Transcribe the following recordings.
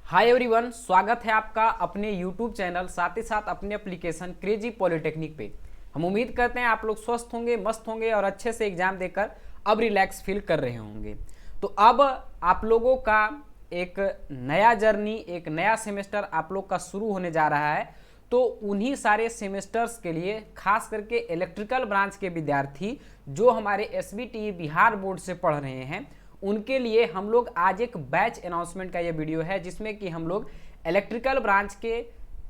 Hi everyone, स्वागत है आपका अपने यूट्यूब चैनल साथ ही साथ अपने एप्लीकेशन क्रेजी पॉलिटेक्निक पे। हम उम्मीद करते हैं आप लोग स्वस्थ होंगे, मस्त होंगे और अच्छे से एग्जाम देकर अब रिलैक्स फील कर रहे होंगे। तो अब आप लोगों का एक नया जर्नी, एक नया सेमेस्टर आप लोग का शुरू होने जा रहा है। तो उन्हीं सारे सेमेस्टर्स के लिए खास करके इलेक्ट्रिकल ब्रांच के विद्यार्थी जो हमारे SBTE बिहार बोर्ड से पढ़ रहे हैं, उनके लिए हम लोग आज एक बैच अनाउंसमेंट का ये वीडियो है जिसमें कि हम लोग इलेक्ट्रिकल ब्रांच के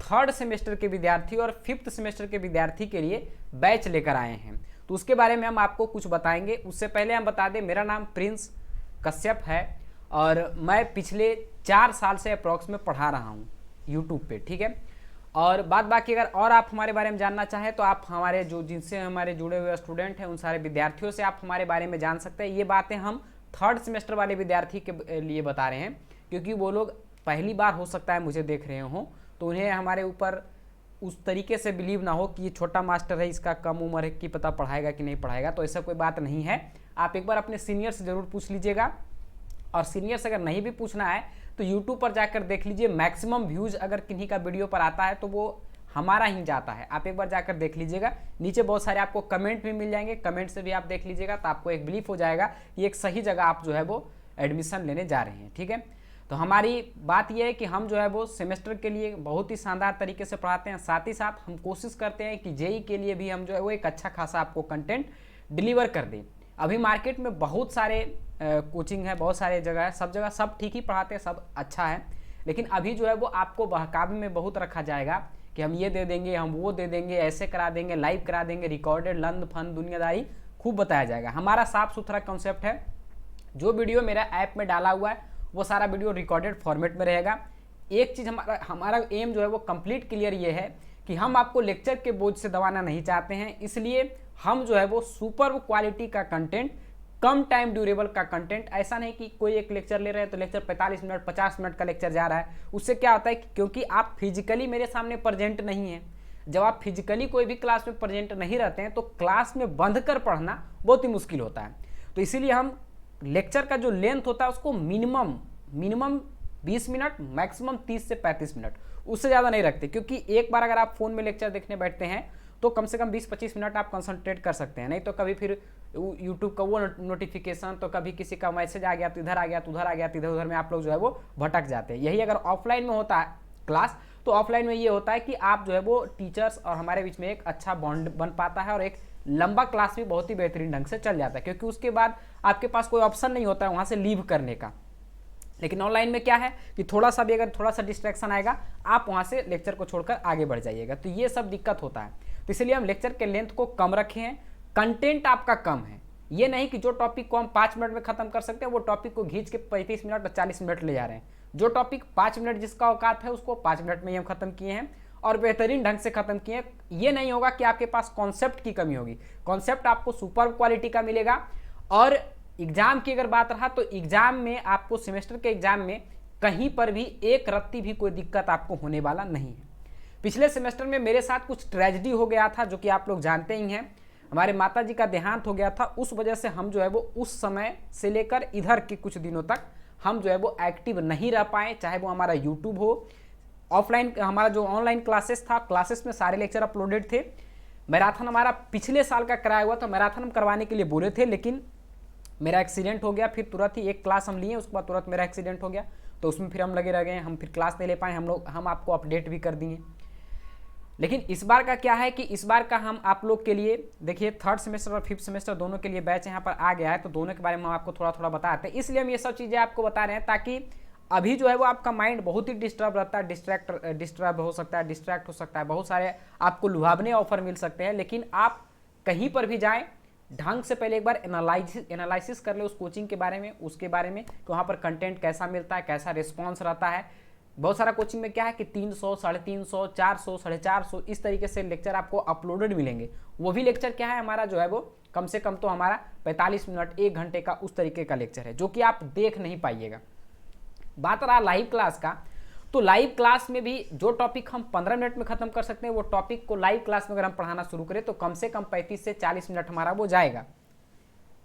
3rd सेमेस्टर के विद्यार्थी और 5th सेमेस्टर के विद्यार्थी के लिए बैच लेकर आए हैं। तो उसके बारे में हम आपको कुछ बताएंगे। उससे पहले हम बता दें, मेरा नाम प्रिंस कश्यप है और मैं पिछले 4 साल से अप्रॉक्स में पढ़ा रहा हूँ यूट्यूब पे, ठीक है। और बात बाकी अगर और आप हमारे बारे में जानना चाहें तो आप हमारे जिनसे हमारे जुड़े हुए स्टूडेंट हैं उन सारे विद्यार्थियों से आप हमारे बारे में जान सकते हैं। ये बातें हम 3rd सेमेस्टर वाले विद्यार्थी के लिए बता रहे हैं क्योंकि वो लोग पहली बार हो सकता है मुझे देख रहे हों, तो उन्हें हमारे ऊपर उस तरीके से बिलीव ना हो कि ये छोटा मास्टर है, इसका कम उम्र है, कि पता पढ़ाएगा कि नहीं पढ़ाएगा। तो ऐसा कोई बात नहीं है। आप एक बार अपने सीनियर से ज़रूर पूछ लीजिएगा और सीनियर से अगर नहीं भी पूछना है तो यूट्यूब पर जाकर देख लीजिए। मैक्सिमम व्यूज़ अगर किन्हीं का वीडियो पर आता है तो वो हमारा ही जाता है। आप एक बार जाकर देख लीजिएगा। नीचे बहुत सारे आपको कमेंट भी मिल जाएंगे, कमेंट से भी आप देख लीजिएगा तो आपको एक बिलीफ हो जाएगा कि एक सही जगह आप जो है वो एडमिशन लेने जा रहे हैं, ठीक है। तो हमारी बात यह है कि हम जो है वो सेमेस्टर के लिए बहुत ही शानदार तरीके से पढ़ाते हैं। साथ ही साथ हम कोशिश करते हैं कि जेई के लिए भी हम जो है वो एक अच्छा खासा आपको कंटेंट डिलीवर कर दें। अभी मार्केट में बहुत सारे कोचिंग है, बहुत सारे जगह है, सब जगह सब ठीक ही पढ़ाते हैं, सब अच्छा है। लेकिन अभी जो है वो आपको बहकावे में बहुत रखा जाएगा कि हम ये दे देंगे, हम वो दे देंगे, ऐसे करा देंगे, लाइव करा देंगे, रिकॉर्डेड, लंद फन दुनियादारी खूब बताया जाएगा। हमारा साफ सुथरा कॉन्सेप्ट है। जो वीडियो मेरा ऐप में डाला हुआ है वो सारा वीडियो रिकॉर्डेड फॉर्मेट में रहेगा। एक चीज़ हमारा एम जो है वो कंप्लीट क्लियर ये है कि हम आपको लेक्चर के बोझ से दबाना नहीं चाहते हैं। इसलिए हम जो है वो सुपर क्वालिटी का कंटेंट, कम टाइम ड्यूरेबल का कंटेंट, ऐसा नहीं कि कोई एक लेक्चर ले रहे हैं तो लेक्चर 45 मिनट 50 मिनट का लेक्चर जा रहा है। उससे क्या होता है कि क्योंकि आप फिजिकली मेरे सामने प्रेजेंट नहीं हैं, जब आप फिजिकली कोई भी क्लास में प्रेजेंट नहीं रहते हैं तो क्लास में बंध कर पढ़ना बहुत ही मुश्किल होता है। तो इसीलिए हम लेक्चर का जो लेंथ होता है उसको मिनिमम 20 मिनट, मैक्सिमम 30 से 35 मिनट, उससे ज़्यादा नहीं रखते। क्योंकि एक बार अगर आप फ़ोन में लेक्चर देखने बैठते हैं तो कम से कम 20-25 मिनट आप कंसंट्रेट कर सकते हैं। नहीं तो कभी फिर यूट्यूब का वो नोटिफिकेशन, तो कभी किसी का मैसेज आ गया तो इधर आ गया, तो उधर आ गया, तो इधर उधर में आप लोग जो है वो भटक जाते हैं। यही अगर ऑफलाइन में होता है क्लास तो ऑफलाइन में ये होता है कि आप जो है वो टीचर्स और हमारे बीच में एक अच्छा बॉन्ड बन पाता है और एक लंबा क्लास भी बहुत ही बेहतरीन ढंग से चल जाता है, क्योंकि उसके बाद आपके पास कोई ऑप्शन नहीं होता है वहाँ से लीव करने का। लेकिन ऑनलाइन में क्या है कि थोड़ा सा भी अगर थोड़ा सा डिस्ट्रैक्शन आएगा आप वहाँ से लेक्चर को छोड़कर आगे बढ़ जाइएगा। तो ये सब दिक्कत होता है। तो इसलिए हम लेक्चर के लेंथ को कम रखे हैं। कंटेंट आपका कम है, ये नहीं कि जो टॉपिक को हम 5 मिनट में खत्म कर सकते हैं वो टॉपिक को खींच के 35 मिनट और 40 मिनट ले जा रहे हैं। जो टॉपिक 5 मिनट जिसका औकात है उसको 5 मिनट में ही हम खत्म किए हैं और बेहतरीन ढंग से खत्म किए हैं। ये नहीं होगा कि आपके पास कॉन्सेप्ट की कमी होगी, कॉन्सेप्ट आपको सुपर क्वालिटी का मिलेगा। और एग्जाम की अगर बात रहा तो एग्जाम में आपको, सेमेस्टर के एग्जाम में कहीं पर भी एक रत्ती भी कोई दिक्कत आपको होने वाला नहीं है। पिछले सेमेस्टर में मेरे साथ कुछ ट्रेजेडी हो गया था जो कि आप लोग जानते ही हैं। हमारे माता जी का देहांत हो गया था, उस वजह से हम जो है वो उस समय से लेकर इधर के कुछ दिनों तक हम जो है वो एक्टिव नहीं रह पाए। चाहे वो हमारा यूट्यूब हो, ऑफलाइन हमारा जो ऑनलाइन क्लासेस था, क्लासेस में सारे लेक्चर अपलोडेड थे। मैराथन हमारा पिछले साल का कराया हुआ था, मैराथन हम करवाने के लिए बोले थे लेकिन मेरा एक्सीडेंट हो गया। फिर तुरंत ही एक क्लास हम लिए, उसके बाद तुरंत मेरा एक्सीडेंट हो गया, तो उसमें फिर हम लगे रह गए, हम फिर क्लास नहीं ले पाए। हम आपको अपडेट भी कर दिए। लेकिन इस बार का क्या है कि इस बार का हम आप लोग के लिए, देखिए 3rd सेमेस्टर और 5th सेमेस्टर दोनों के लिए बैच यहाँ पर आ गया है, तो दोनों के बारे में हम आपको थोड़ा थोड़ा बताते हैं। इसलिए हम ये सब चीज़ें आपको बता रहे हैं ताकि अभी जो है वो आपका माइंड बहुत ही डिस्टर्ब रहता है, डिस्टर्ब हो सकता है, डिस्ट्रैक्ट हो सकता है, बहुत सारे आपको लुभावने ऑफर मिल सकते हैं। लेकिन आप कहीं पर भी जाएँ, ढंग से पहले एक बार एनालिसिस कर ले उस कोचिंग के बारे में, उसके बारे में कि वहाँ पर कंटेंट कैसा मिलता है, कैसा रिस्पॉन्स रहता है। बहुत सारा कोचिंग में क्या है कि 300, 350, 400, 450 इस तरीके से लेक्चर आपको अपलोडेड मिलेंगे। वो भी लेक्चर क्या है हमारा जो है वो कम से कम तो हमारा 45 मिनट 1 घंटे का उस तरीके का लेक्चर है जो कि आप देख नहीं पाइएगा। बात रहा लाइव क्लास का, तो लाइव क्लास में भी जो टॉपिक हम 15 मिनट में खत्म कर सकते हैं वो टॉपिक को लाइव क्लास में अगर हम पढ़ाना शुरू करें तो कम से कम 35 से 40 मिनट हमारा वो जाएगा।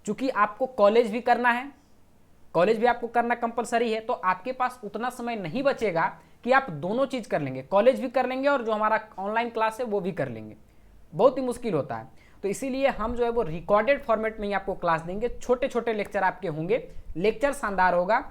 चूँकि आपको कॉलेज भी करना है, कॉलेज भी आपको करना कंपलसरी है, तो आपके पास उतना समय नहीं बचेगा कि आप दोनों चीज़ कर लेंगे, कॉलेज भी कर लेंगे और जो हमारा ऑनलाइन क्लास है वो भी कर लेंगे, बहुत ही मुश्किल होता है। तो इसीलिए हम जो है वो रिकॉर्डेड फॉर्मेट में ही आपको क्लास देंगे, छोटे छोटे लेक्चर आपके होंगे, लेक्चर शानदार होगा।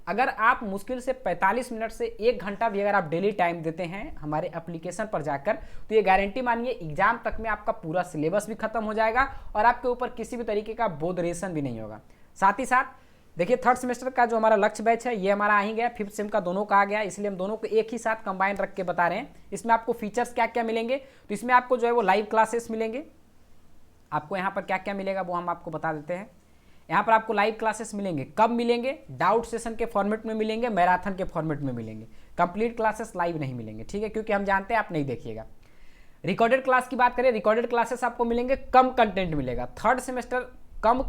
अगर आप मुश्किल से 45 मिनट से 1 घंटा भी अगर आप डेली टाइम देते हैं हमारे एप्लीकेशन पर जाकर, तो ये गारंटी मानिए एग्जाम तक में आपका पूरा सिलेबस भी खत्म हो जाएगा और आपके ऊपर किसी भी तरीके का बोधरेशन भी नहीं होगा। साथ ही साथ देखिए थर्ड सेमेस्टर का जो हमारा लक्ष्य बैच है ये हमारा आ ही गया, फिफ्थ सेम का दोनों का आ गया, इसलिए हम दोनों को एक ही साथ कंबाइन रख के बता रहे हैं। इसमें आपको फीचर्स क्या क्या मिलेंगे, तो इसमें आपको जो है वो लाइव क्लासेस मिलेंगे। आपको यहाँ पर क्या क्या मिलेगा वो हम आपको बता देते हैं। यहाँ पर आपको लाइव क्लासेस मिलेंगे, कब मिलेंगे, डाउट सेशन के फॉर्मेट में मिलेंगे, मैराथन के फॉर्मेट में मिलेंगे, कंप्लीट क्लासेस लाइव नहीं मिलेंगे, ठीक है, क्योंकि हम जानते हैं आप नहीं देखिएगा। रिकॉर्डेड क्लास की बात करें, रिकॉर्डेड क्लासेस आपको मिलेंगे, कम कंटेंट मिलेगा। थर्ड सेमेस्टर कम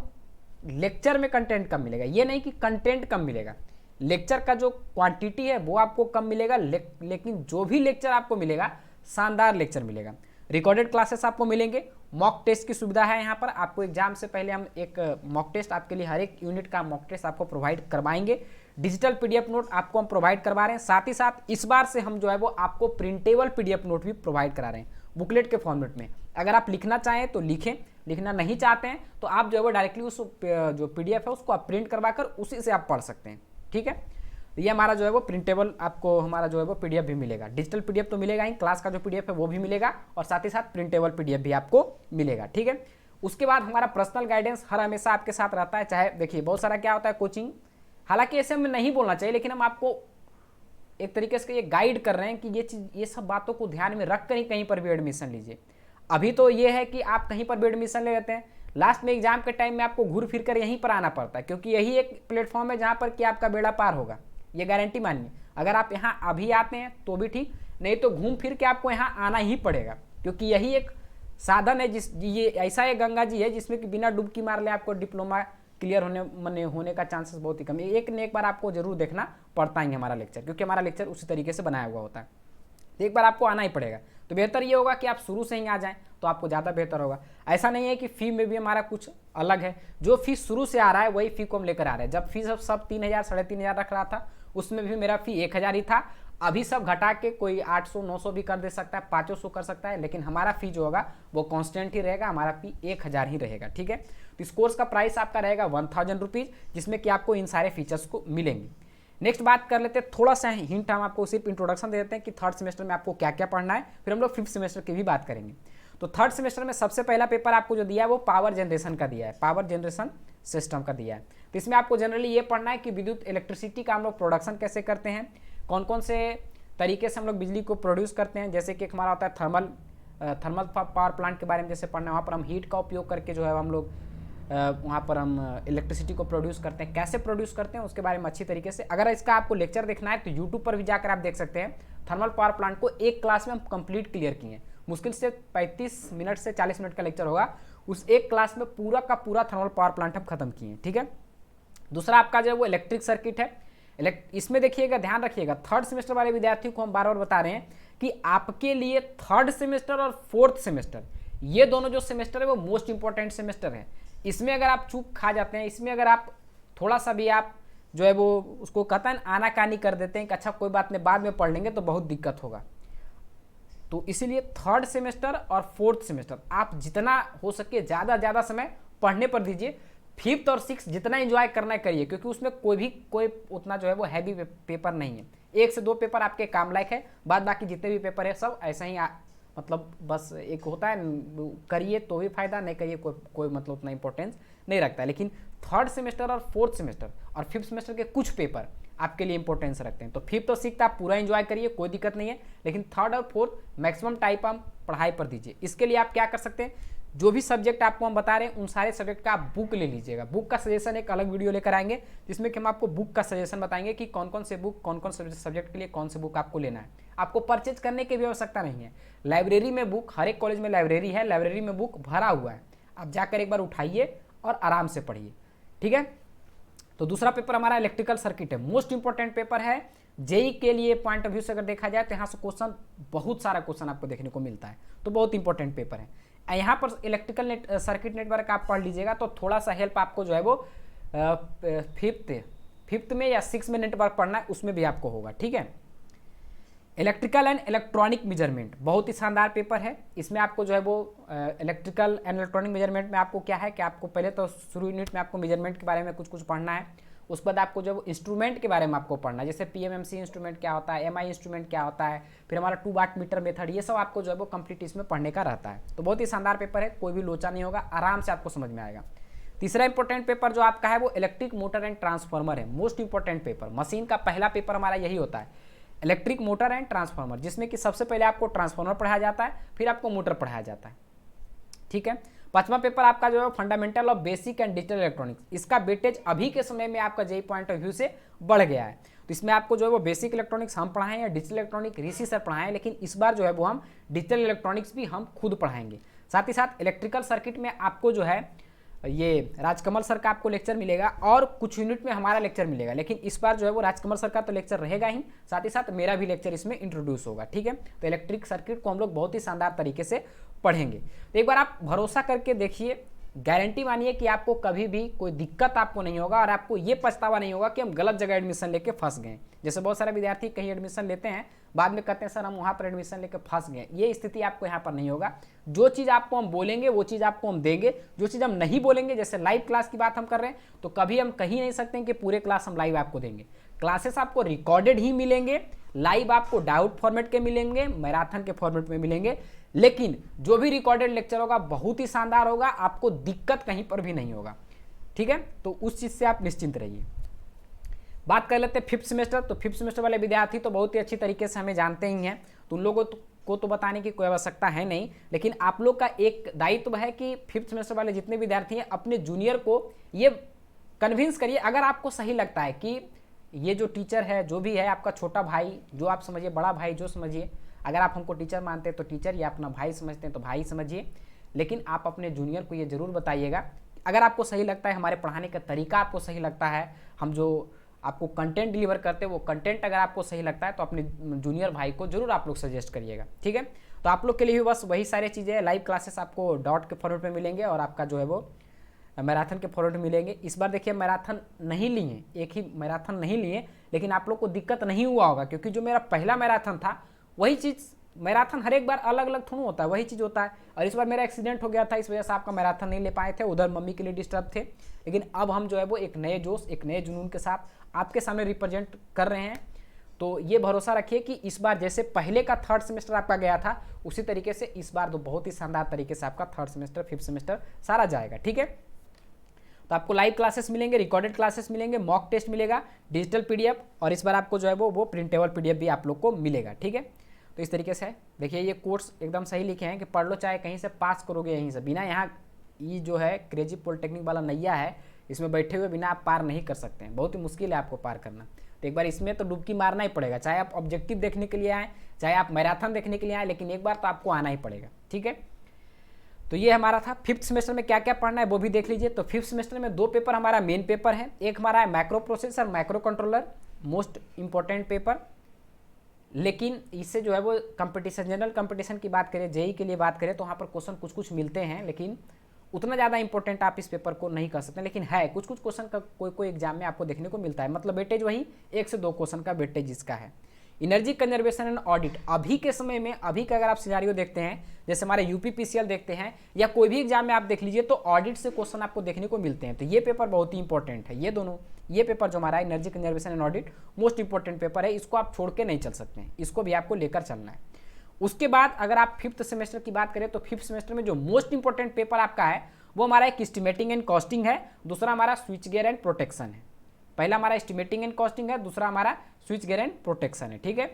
लेक्चर में कंटेंट कम मिलेगा, ये नहीं कि कंटेंट कम मिलेगा, लेक्चर का जो क्वांटिटी है वो आपको कम मिलेगा, लेकिन जो भी लेक्चर आपको मिलेगा शानदार लेक्चर मिलेगा। रिकॉर्डेड क्लासेस आपको मिलेंगे, मॉक टेस्ट की सुविधा है यहाँ पर, आपको एग्जाम से पहले हम एक मॉक टेस्ट आपके लिए हर एक यूनिट का मॉक टेस्ट आपको प्रोवाइड करवाएंगे। डिजिटल पीडीएफ नोट आपको हम प्रोवाइड करवा रहे हैं, साथ ही साथ इस बार से हम जो है वो आपको प्रिंटेबल पीडीएफ नोट भी प्रोवाइड करा रहे हैं बुकलेट के फॉर्मेट में। अगर आप लिखना चाहें तो लिखें, लिखना नहीं चाहते हैं तो आप जो है वो डायरेक्टली उस जो पीडीएफ है उसको आप प्रिंट करवाकर उसी से आप पढ़ सकते हैं, ठीक है। ये हमारा जो है वो प्रिंटेबल आपको हमारा जो है वो पीडीएफ भी मिलेगा, डिजिटल पीडीएफ तो मिलेगा ही, क्लास का जो पीडीएफ है वो भी मिलेगा और साथ ही साथ प्रिंटेबल पीडीएफ भी आपको मिलेगा, ठीक है। उसके बाद हमारा पर्सनल गाइडेंस हर हमेशा आपके साथ रहता है, चाहे देखिए बहुत सारा क्या होता है कोचिंग, हालांकि ऐसे हमें नहीं बोलना चाहिए, लेकिन हम आपको एक तरीके से ये गाइड कर रहे हैं कि ये चीज़, ये सब बातों को ध्यान में रख कर ही कहीं पर भी एडमिशन लीजिए। अभी तो ये है कि आप कहीं पर भी एडमिशन ले लेते हैं, लास्ट में एग्जाम के टाइम में आपको घूर फिर कर यहीं पर आना पड़ता है, क्योंकि यही एक प्लेटफॉर्म है जहाँ पर कि आपका बेड़ा पार होगा, ये गारंटी मानिए। अगर आप यहाँ अभी आते हैं तो भी ठीक, नहीं तो घूम फिर के आपको यहाँ आना ही पड़ेगा, क्योंकि यही एक साधन है ये ऐसा एक गंगा जी है जिसमें कि बिना डुबकी मार ले आपको डिप्लोमा क्लियर होने का चांसेस बहुत ही कम है। एक न एक बार आपको जरूर देखना पड़ता है हमारा लेक्चर, क्योंकि हमारा लेक्चर उसी तरीके से बनाया हुआ होता है, तो एक बार आपको आना ही पड़ेगा। तो बेहतर ये होगा कि आप शुरू से ही आ जाएं तो आपको ज़्यादा बेहतर होगा। ऐसा नहीं है कि फ़ी में भी हमारा कुछ अलग है, जो फीस शुरू से आ रहा है वही फ़ी को हम लेकर आ रहे हैं। जब फीस सब 3000 3,500 रख रहा था उसमें भी मेरा फ़ी 1000 ही था, अभी सब घटा के कोई 800 900 भी कर दे सकता है, 500 कर सकता है, लेकिन हमारा फ़ी जो होगा वो कांस्टेंट ही रहेगा, हमारा फ़ी 1000 ही रहेगा, ठीक है। तो इस कोर्स का प्राइस आपका रहेगा 1000 रुपीज़, जिसमें कि आपको इन सारे फीचर्स को मिलेंगे। नेक्स्ट बात कर लेते हैं, थोड़ा सा हिंट हम आपको सिर्फ इंट्रोडक्शन दे देते हैं कि थर्ड सेमेस्टर में आपको क्या क्या पढ़ना है, फिर हम लोग फिफ्थ सेमेस्टर की भी बात करेंगे। तो थर्ड सेमेस्टर में सबसे पहला पेपर आपको जो दिया है वो पावर जनरेशन का दिया है, पावर जनरेशन सिस्टम का दिया है। तो इसमें आपको जनरली ये पढ़ना है कि विद्युत इलेक्ट्रिसिटी का हम लोग प्रोडक्शन कैसे करते हैं, कौन कौन से तरीके से हम लोग बिजली को प्रोड्यूस करते हैं, जैसे कि हमारा होता है थर्मल पावर प्लांट के बारे में जैसे पढ़ना है, वहाँ पर हम हीट का उपयोग करके जो है हम लोग वहाँ पर हम इलेक्ट्रिसिटी को प्रोड्यूस करते हैं, कैसे प्रोड्यूस करते हैं उसके बारे में अच्छी तरीके से। अगर इसका आपको लेक्चर देखना है तो यूट्यूब पर भी जाकर आप देख सकते हैं, थर्मल पावर प्लांट को एक क्लास में हम कंप्लीट क्लियर किए हैं, मुश्किल से 35 मिनट से 40 मिनट का लेक्चर होगा, उस एक क्लास में पूरा का पूरा थर्मल पावर प्लांट हम खत्म किए हैं, ठीक है। दूसरा आपका जो है वो इलेक्ट्रिक सर्किट है। इसमें देखिएगा, ध्यान रखिएगा, थर्ड सेमेस्टर वाले विद्यार्थियों को हम बार बार बता रहे हैं कि आपके लिए थर्ड सेमेस्टर और फोर्थ सेमेस्टर, ये दोनों जो सेमेस्टर है वो मोस्ट इंपॉर्टेंट सेमेस्टर है। इसमें अगर आप चूक खा जाते हैं, इसमें अगर आप थोड़ा सा भी आप जो है वो उसको कहता है आनाकानी कर देते हैं कि अच्छा कोई बात नहीं बाद में पढ़ लेंगे, तो बहुत दिक्कत होगा। तो इसीलिए थर्ड सेमेस्टर और फोर्थ सेमेस्टर आप जितना हो सके ज़्यादा समय पढ़ने पर दीजिए। फिफ्थ और सिक्स जितना एंजॉय करना है करिए, क्योंकि उसमें कोई उतना जो है वो हैवी पेपर नहीं है, 1 से 2 पेपर आपके काम लायक है, बाद बाकी जितने भी पेपर है सब ऐसा ही मतलब बस एक होता है करिए तो भी फायदा, नहीं करिए कोई मतलब उतना इंपॉर्टेंस नहीं रखता है। लेकिन थर्ड सेमेस्टर और फोर्थ सेमेस्टर और फिफ्थ सेमेस्टर के कुछ पेपर आपके लिए इंपॉर्टेंस रखते हैं। तो फिफ्थ और सिक्स आप पूरा एंजॉय करिए, कोई दिक्कत नहीं है, लेकिन थर्ड और फोर्थ मैक्सिमम टाइप आप पढ़ाई पर दीजिए। इसके लिए आप क्या कर सकते हैं, जो भी सब्जेक्ट आपको हम बता रहे हैं उन सारे सब्जेक्ट का आप बुक ले लीजिएगा। बुक का सजेशन एक अलग वीडियो लेकर आएंगे, जिसमें कि हम आपको बुक का सजेशन बताएंगे कि कौन कौन से बुक कौन कौन से सब्जेक्ट के लिए कौन से बुक आपको लेना है। आपको परचेज करने की भी आवश्यकता नहीं है, लाइब्रेरी में बुक, हर एक कॉलेज में लाइब्रेरी है, लाइब्रेरी में बुक भरा हुआ है, आप जाकर एक बार उठाइए और आराम से पढ़िए, ठीक है। तो दूसरा पेपर हमारा इलेक्ट्रिकल सर्किट है, मोस्ट इंपॉर्टेंट पेपर है। जेई के लिए पॉइंट ऑफ व्यू से अगर देखा जाए तो यहाँ से क्वेश्चन, बहुत सारा क्वेश्चन आपको देखने को मिलता है, तो बहुत इंपॉर्टेंट पेपर है। यहाँ पर इलेक्ट्रिकल सर्किट नेटवर्क आप पढ़ लीजिएगा तो थोड़ा सा हेल्प आपको जो है वो फिफ्थ 5th में या 6 में नेटवर्क पढ़ना है उसमें भी आपको होगा, ठीक है। इलेक्ट्रिकल एंड इलेक्ट्रॉनिक मेजरमेंट बहुत ही शानदार पेपर है। इसमें आपको जो है वो इलेक्ट्रिकल एंड इलेक्ट्रॉनिक मेजरमेंट में आपको क्या है कि आपको पहले तो शुरू यूनिट में आपको मेजरमेंट के बारे में कुछ कुछ पढ़ना है। उसके बाद आपको जो इंस्ट्रूमेंट के बारे में आपको पढ़ना है, जैसे पीएमएमसी इंस्ट्रूमेंट क्या होता है, एमआई इंस्ट्रूमेंट क्या होता है, फिर हमारा 2 वाट मीटर मेथड, ये सब आपको जो है वो कंप्लीट इसमें पढ़ने का रहता है। तो बहुत ही शानदार पेपर है, कोई भी लोचा नहीं होगा, आराम से आपको समझ में आएगा। तीसरा इंपॉर्टेंट पेपर जो आपका है वो इलेक्ट्रिक मोटर एंड ट्रांसफार्मर है। मोस्ट इंपॉर्टेंट पेपर, मशीन का पहला पेपर हमारा यही होता है, इलेक्ट्रिक मोटर एंड ट्रांसफार्मर, जिसमें कि सबसे पहले आपको ट्रांसफार्मर पढ़ाया जाता है, फिर आपको मोटर पढ़ाया जाता है, ठीक है। 5वां पेपर आपका जो है fundamental of basic and digital electronics. इसका वेटेज अभी के समय में आपका जेई पॉइंट ऑफ व्यू से बढ़ गया है। तो इसमें आपको जो है वो बेसिक इलेक्ट्रॉनिक्स हम पढ़ाएं या डिजिटल इलेक्ट्रॉनिक ऋषि सर पढ़ाएं, लेकिन इस बार जो है वो हम डिजिटल इलेक्ट्रॉनिक्स भी हम खुद पढ़ाएंगे। साथ ही साथ इलेक्ट्रिकल सर्किट में आपको जो है ये राजकमल सर का आपको लेक्चर मिलेगा और कुछ यूनिट में हमारा लेक्चर मिलेगा, लेकिन इस बार जो है वो राजकमल सर का तो लेक्चर रहेगा ही, साथ ही साथ मेरा भी लेक्चर इसमें इंट्रोड्यूस होगा, ठीक है। तो इलेक्ट्रिक सर्किट को हम लोग बहुत ही शानदार तरीके से पढ़ेंगे। तो एक बार आप भरोसा करके देखिए, गारंटी मानिए कि आपको कभी भी कोई दिक्कत आपको नहीं होगा और आपको ये पछतावा नहीं होगा कि हम गलत जगह एडमिशन लेके फंस गए। जैसे बहुत सारे विद्यार्थी कहीं एडमिशन लेते हैं, बाद में कहते हैं सर हम वहाँ पर एडमिशन लेके फंस गए। ये स्थिति आपको यहाँ पर नहीं होगा। जो चीज़ आपको हम बोलेंगे वो चीज़ आपको हम देंगे, जो चीज़ हम नहीं बोलेंगे, जैसे लाइव क्लास की बात हम कर रहे हैं तो कभी हम कहीं नहीं सकते हैं कि पूरे क्लास हम लाइव आपको देंगे। क्लासेस आपको रिकॉर्डेड ही मिलेंगे, लाइव आपको डाउट फॉर्मेट के मिलेंगे, मैराथन के फॉर्मेट में मिलेंगे, लेकिन जो भी रिकॉर्डेड लेक्चर होगा बहुत ही शानदार होगा, आपको दिक्कत कहीं पर भी नहीं होगा, ठीक है। तो उस चीज़ से आप निश्चिंत रहिए। बात कर लेते हैं 5th सेमेस्टर। तो 5th सेमेस्टर वाले विद्यार्थी तो बहुत ही अच्छी तरीके से हमें जानते ही हैं, तो उन लोगों को तो बताने की कोई आवश्यकता है नहीं, लेकिन आप लोग का एक दायित्व है कि 5th सेमेस्टर वाले जितने विद्यार्थी हैं अपने जूनियर को ये कन्विंस करिए, अगर आपको सही लगता है कि ये जो टीचर है जो भी है आपका छोटा भाई, जो आप समझिए, बड़ा भाई जो समझिए, अगर आप हमको टीचर मानते हैं तो टीचर, या अपना भाई समझते हैं तो भाई समझिए, लेकिन आप अपने जूनियर को ये जरूर बताइएगा। अगर आपको सही लगता है, हमारे पढ़ाने का तरीका आपको सही लगता है, हम जो आपको कंटेंट डिलीवर करते हैं वो कंटेंट अगर आपको सही लगता है तो अपने जूनियर भाई को जरूर आप लोग सजेस्ट करिएगा, ठीक है। तो आप लोग के लिए भी बस वही सारी चीज़ें, लाइव क्लासेस आपको डॉट के फॉर्मेट में मिलेंगे और आपका जो है वो मैराथन के फॉर्मेट में मिलेंगे। इस बार देखिए मैराथन नहीं लिए, एक ही मैराथन नहीं लिए, लेकिन आप लोग को दिक्कत नहीं हुआ होगा, क्योंकि जो मेरा पहला मैराथन था वही चीज़, मैराथन हर एक बार अलग अलग थोड़ा होता है, वही चीज़ होता है। और इस बार मेरा एक्सीडेंट हो गया था, इस वजह से आपका मैराथन नहीं ले पाए थे, उधर मम्मी के लिए डिस्टर्ब थे, लेकिन अब हम जो है वो एक नए जोश, एक नए जुनून के साथ आपके सामने रिप्रेजेंट कर रहे हैं। तो ये भरोसा रखिए कि इस बार जैसे पहले का 3rd सेमेस्टर आपका गया था, उसी तरीके से इस बार तो बहुत ही शानदार तरीके से आपका 3rd सेमेस्टर 5th सेमेस्टर सारा जाएगा, ठीक है। तो आपको लाइव क्लासेस मिलेंगे, रिकॉर्डेड क्लासेस मिलेंगे, मॉक टेस्ट मिलेगा, डिजिटल पीडीएफ, और इस बार आपको जो है वो प्रिंटेबल पीडीएफ भी आप लोग को मिलेगा, ठीक है। तो इस तरीके से है, देखिए ये कोर्स एकदम सही लिखे हैं कि पढ़ लो चाहे कहीं से, पास करोगे यहीं से, बिना यहाँ ये जो है क्रेजी पॉलिटेक्निक वाला नैया है, इसमें बैठे हुए बिना आप पार नहीं कर सकते हैं, बहुत ही मुश्किल है आपको पार करना। तो एक बार इसमें तो डुबकी मारना ही पड़ेगा, चाहे आप ऑब्जेक्टिव देखने के लिए आए, चाहे आप मैराथन देखने के लिए आए, लेकिन एक बार तो आपको आना ही पड़ेगा, ठीक है। तो ये हमारा था 5th सेमेस्टर में क्या क्या पढ़ना है वो भी देख लीजिए। तो 5th सेमेस्टर में 2 पेपर हमारा मेन पेपर है, एक हमारा है micro processor micro controller, most important paper, लेकिन इससे जो है वो कंपटीशन, जनरल कंपटीशन की बात करें, जेई के लिए बात करें तो वहाँ पर क्वेश्चन कुछ कुछ मिलते हैं, लेकिन उतना ज़्यादा इंपॉर्टेंट आप इस पेपर को नहीं कर सकते, लेकिन है कुछ कुछ क्वेश्चन का कोई एग्जाम में आपको देखने को मिलता है, मतलब वेटेज वही 1 से 2 क्वेश्चन का वेटेज इसका है। एनर्जी कंजर्वेशन एंड ऑडिट, अभी के समय में, अभी का अगर आप सिनारियो देखते हैं, जैसे हमारे यूपीपीसीएल देखते हैं या कोई भी एग्जाम में आप देख लीजिए, तो ऑडिट से क्वेश्चन आपको देखने को मिलते हैं। तो ये पेपर बहुत ही इंपॉर्टेंट है, ये दोनों, ये पेपर जो हमारा energy conservation and audit most important paper है, इसको आप छोड़ के नहीं चल सकते हैं, इसको भी आपको लेकर चलना है। उसके बाद अगर आप 5th सेमेस्टर की बात करें तो 5th सेमेस्टर में जो मोस्ट इंपॉर्टेंट पेपर आपका है वो हमारा एक एस्टिमेटिंग एंड कॉस्टिंग है, दूसरा हमारा स्विच गियर एंड प्रोटेक्शन है। पहला हमारा एस्टिमेटिंग एंड कॉस्टिंग है, दूसरा हमारा स्विच गियर एंड प्रोटेक्शन है, ठीक है।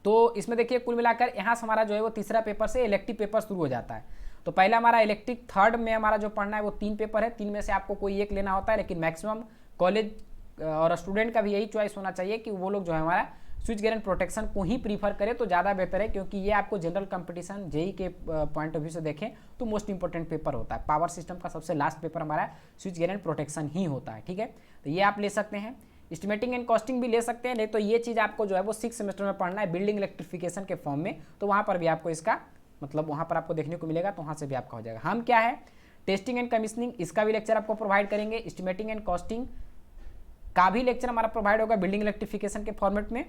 तो इसमें देखिए कुल मिलाकर यहाँ से हमारा जो है वो तीसरा पेपर से इलेक्टिव पेपर शुरू हो जाता है। तो पहला हमारा इलेक्टिव, 3rd में हमारा जो पढ़ना है वो 3 पेपर है, 3 में से आपको कोई एक लेना होता है, लेकिन मैक्सिमम कॉलेज और स्टूडेंट का भी यही चॉइस होना चाहिए कि वो लोग जो है हमारा स्विच गियर एंड प्रोटेक्शन को ही प्रीफर करें तो ज़्यादा बेहतर है, क्योंकि ये आपको जनरल कंपटीशन जेई के पॉइंट ऑफ व्यू से देखें तो मोस्ट इंपॉर्टेंट पेपर होता है। पावर सिस्टम का सबसे लास्ट पेपर हमारा स्विच गियर एंड प्रोटेक्शन ही होता है, ठीक है। तो ये आप ले सकते हैं, एस्टिमेटिंग एंड कॉस्टिंग भी ले सकते हैं, नहीं तो ये चीज़ आपको जो है वो 6th सेमेस्टर में पढ़ना है बिल्डिंग इलेक्ट्रिफिकेशन के फॉर्म में, तो वहाँ पर भी आपको इसका मतलब वहाँ पर आपको देखने को मिलेगा, तो वहाँ से भी आपका हो जाएगा। हम क्या है टेस्टिंग एंड कमीशनिंग, इसका भी लेक्चर आपको प्रोवाइड करेंगे। एस्टिमेटिंग एंड कॉस्टिंग का भी लेक्चर हमारा प्रोवाइड होगा बिल्डिंग इलेक्ट्रिफिकेशन के फॉर्मेट में,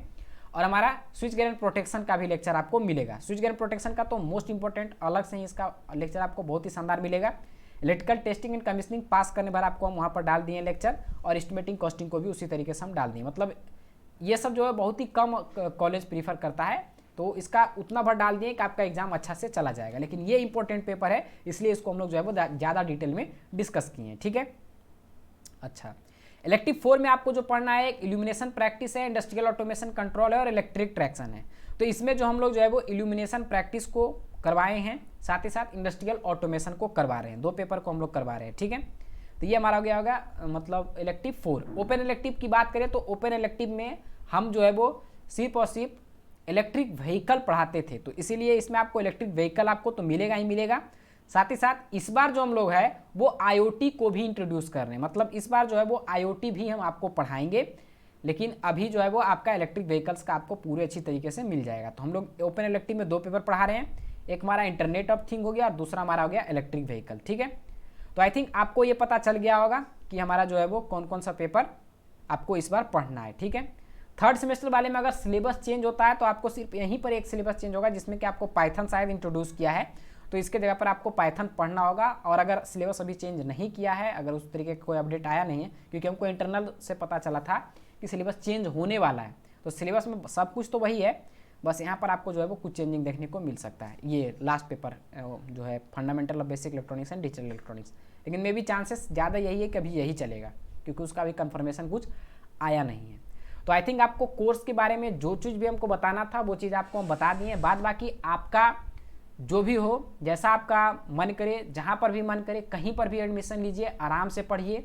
और हमारा स्विच गेयर एंड प्रोटेक्शन का भी लेक्चर आपको मिलेगा। स्विच गेयर प्रोटेक्शन का तो मोस्ट इंपॉर्टेंट अलग से ही इसका लेक्चर आपको बहुत ही शानदार मिलेगा। इलेक्ट्रिकल टेस्टिंग एंड कमीशनिंग पास करने पर आपको हम वहाँ पर डाल दिए लेक्चर, और एस्टिमेटिंग कॉस्टिंग को भी उसी तरीके से हम डाल दिए। मतलब ये सब जो है बहुत ही कम कॉलेज प्रीफर करता है, तो इसका उतना भर डाल दिए कि आपका एग्जाम अच्छा से चला जाएगा। लेकिन ये इंपॉर्टेंट पेपर है, इसलिए इसको हम लोग जो है वो ज़्यादा डिटेल में डिस्कस किए हैं, ठीक है। अच्छा, इलेक्टिव 4 में आपको जो पढ़ना है, एक इल्यूमिनेशन प्रैक्टिस है, इंडस्ट्रियल ऑटोमेशन कंट्रोल है और इलेक्ट्रिक ट्रैक्शन है। तो इसमें जो हम लोग जो है वो इल्यूमिनेशन प्रैक्टिस को करवाए हैं, साथ ही साथ इंडस्ट्रियल ऑटोमेशन को करवा रहे हैं, 2 पेपर को हम लोग करवा रहे हैं, ठीक है। तो ये हमारा हो गया होगा मतलब इलेक्टिव 4। ओपन इलेक्टिव की बात करें तो ओपन इलेक्टिव में हम जो है वो सिर्फ और सिर्फ इलेक्ट्रिक व्हीकल पढ़ाते थे, तो इसीलिए इसमें आपको इलेक्ट्रिक व्हीकल आपको तो मिलेगा ही मिलेगा। साथ ही साथ इस बार जो हम लोग है वो IoT को भी इंट्रोड्यूस कर रहे हैं, मतलब इस बार जो है वो IoT भी हम आपको पढ़ाएंगे, लेकिन अभी जो है वो आपका इलेक्ट्रिक व्हीकल्स का आपको पूरे अच्छी तरीके से मिल जाएगा। तो हम लोग ओपन इलेक्टिव में 2 पेपर पढ़ा रहे हैं, एक हमारा इंटरनेट ऑफ थिंग हो गया और दूसरा हमारा हो गया इलेक्ट्रिक व्हीकल, ठीक है। तो आई थिंक आपको ये पता चल गया होगा कि हमारा जो है वो कौन कौन सा पेपर आपको इस बार पढ़ना है, ठीक है। थर्ड सेमेस्टर वाले में अगर सिलेबस चेंज होता है तो आपको सिर्फ यहीं पर एक सिलेबस चेंज होगा, जिसमें कि आपको पाइथन शायद इंट्रोड्यूस किया है, तो इसके जगह पर आपको पाइथन पढ़ना होगा। और अगर सिलेबस अभी चेंज नहीं किया है, अगर उस तरीके का कोई अपडेट आया नहीं है, क्योंकि हमको इंटरनल से पता चला था कि सिलेबस चेंज होने वाला है, तो सिलेबस में सब कुछ तो वही है, बस यहाँ पर आपको जो है वो कुछ चेंजिंग देखने को मिल सकता है। ये लास्ट पेपर जो है fundamental of basic electronics and digital electronics, लेकिन मे भी चांसेस ज़्यादा यही है कि अभी यही चलेगा, क्योंकि उसका भी कंफर्मेशन कुछ आया नहीं है। तो आई थिंक आपको कोर्स के बारे में जो चीज़ भी हमको बताना था वो चीज़ आपको हम बता दिए। बाद बाकी आपका जो भी हो, जैसा आपका मन करे, जहाँ पर भी मन करे, कहीं पर भी एडमिशन लीजिए, आराम से पढ़िए,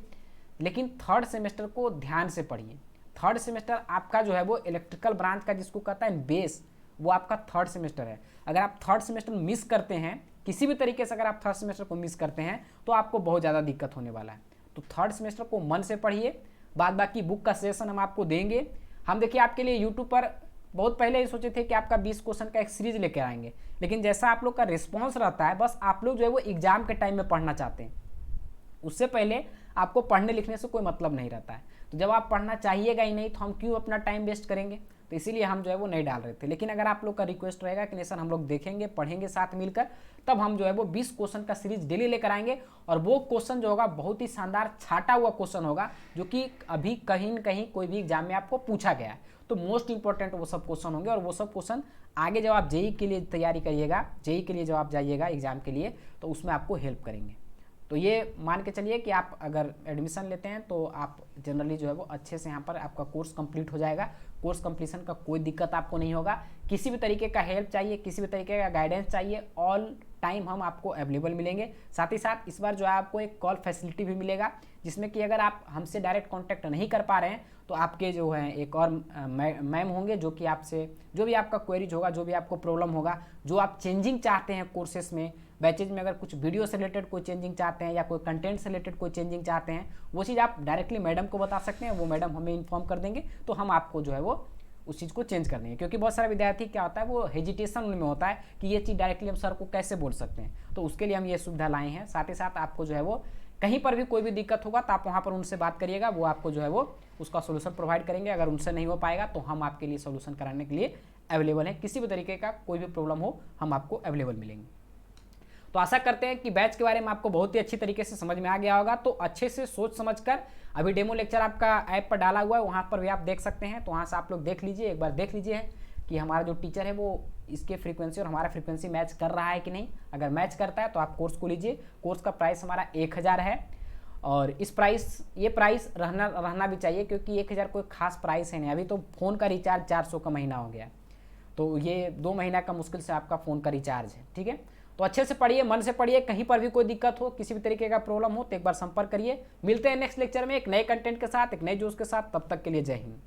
लेकिन थर्ड सेमेस्टर को ध्यान से पढ़िए। थर्ड सेमेस्टर आपका जो है वो इलेक्ट्रिकल ब्रांच का जिसको कहता है बेस, वो आपका थर्ड सेमेस्टर है। अगर आप थर्ड सेमेस्टर मिस करते हैं, किसी भी तरीके से अगर आप थर्ड सेमेस्टर को मिस करते हैं, तो आपको बहुत ज़्यादा दिक्कत होने वाला है। तो थर्ड सेमेस्टर को मन से पढ़िए। बाद बाकी बुक का सजेशन हम आपको देंगे। हम देखिए आपके लिए यूट्यूब पर बहुत पहले ही सोचे थे कि आपका 20 क्वेश्चन का एक सीरीज लेकर आएंगे, लेकिन जैसा आप लोग का रिस्पांस रहता है, बस आप लोग जो है वो एग्जाम के टाइम में पढ़ना चाहते हैं, उससे पहले आपको पढ़ने लिखने से कोई मतलब नहीं रहता है। तो जब आप पढ़ना चाहिएगा ही नहीं, तो हम क्यों अपना टाइम वेस्ट करेंगे, तो इसीलिए हम जो है वो नहीं डाल रहे थे। लेकिन अगर आप लोग का रिक्वेस्ट रहेगा कि नहीं सर हम लोग देखेंगे, पढ़ेंगे साथ मिलकर, तब हम जो है वो 20 क्वेश्चन का सीरीज डेली लेकर आएंगे। और वो क्वेश्चन जो होगा बहुत ही शानदार छाटा हुआ क्वेश्चन होगा, जो कि अभी कहीं न कहीं कोई भी एग्जाम में आपको पूछा गया है। तो मोस्ट इंपॉर्टेंट वो सब क्वेश्चन होंगे, और वो सब क्वेश्चन आगे जब आप जेई के लिए तैयारी करिएगा, जेई के लिए जब आप जाइएगा एग्जाम के लिए, तो उसमें आपको हेल्प करेंगे। तो ये मान के चलिए कि आप अगर एडमिशन लेते हैं तो आप जनरली जो है वो अच्छे से यहाँ पर आपका कोर्स कंप्लीट हो जाएगा। कोर्स कंप्लीशन का कोई दिक्कत आपको नहीं होगा। किसी भी तरीके का हेल्प चाहिए, किसी भी तरीके का गाइडेंस चाहिए, ऑल टाइम हम आपको अवेलेबल मिलेंगे। साथ ही साथ इस बार जो है आपको एक कॉल फैसिलिटी भी मिलेगा, जिसमें कि अगर आप हमसे डायरेक्ट कांटेक्ट नहीं कर पा रहे हैं तो आपके जो है एक और मैम होंगे, जो कि आपसे जो भी आपका क्वेरीज होगा, जो भी आपको प्रॉब्लम होगा, जो आप चेंजिंग चाहते हैं कोर्सेज में, बैचेज में, अगर कुछ वीडियो से रिलेटेड कोई चेंजिंग चाहते हैं या कोई कंटेंट से रिलेटेड कोई चेंजिंग चाहते हैं, वो चीज़ आप डायरेक्टली मैडम को बता सकते हैं। वो मैडम हमें इन्फॉर्म कर देंगे, तो हम आपको जो है वो उस चीज़ को चेंज कर देंगे। क्योंकि बहुत सारे विद्यार्थी क्या होता है, वो हेजिटेशन उनमें होता है कि ये चीज़ डायरेक्टली हम सर को कैसे बोल सकते हैं, तो उसके लिए हम ये सुविधा लाए हैं। साथ ही साथ आपको जो है वो कहीं पर भी कोई भी दिक्कत होगा तो आप वहाँ पर उनसे बात करिएगा, वो आपको जो है वो उसका सोल्यूशन प्रोवाइड करेंगे। अगर उनसे नहीं हो पाएगा तो हम आपके लिए सोल्यूशन कराने के लिए अवेलेबल हैं। किसी भी तरीके का कोई भी प्रॉब्लम हो, हम आपको अवेलेबल मिलेंगे। तो आशा करते हैं कि बैच के बारे में आपको बहुत ही अच्छी तरीके से समझ में आ गया होगा। तो अच्छे से सोच समझकर, अभी डेमो लेक्चर आपका ऐप पर डाला हुआ है, वहाँ पर भी आप देख सकते हैं, तो वहाँ से आप लोग देख लीजिए, एक बार देख लीजिए कि हमारा जो टीचर है वो इसके फ्रीक्वेंसी और हमारा फ्रीक्वेंसी मैच कर रहा है कि नहीं। अगर मैच करता है तो आप कोर्स को लीजिए। कोर्स का प्राइस हमारा 1000 है, और ये प्राइस रहना भी चाहिए, क्योंकि 1000 कोई खास प्राइस है नहीं। अभी तो फ़ोन का रिचार्ज 400 का महीना हो गया, तो ये 2 महीना का मुश्किल से आपका फ़ोन का रिचार्ज है, ठीक है। तो अच्छे से पढ़िए, मन से पढ़िए। कहीं पर भी कोई दिक्कत हो, किसी भी तरीके का प्रॉब्लम हो, तो एक बार संपर्क करिए। मिलते हैं नेक्स्ट लेक्चर में एक नए कंटेंट के साथ, एक नए जोश के साथ। तब तक के लिए जय हिंद।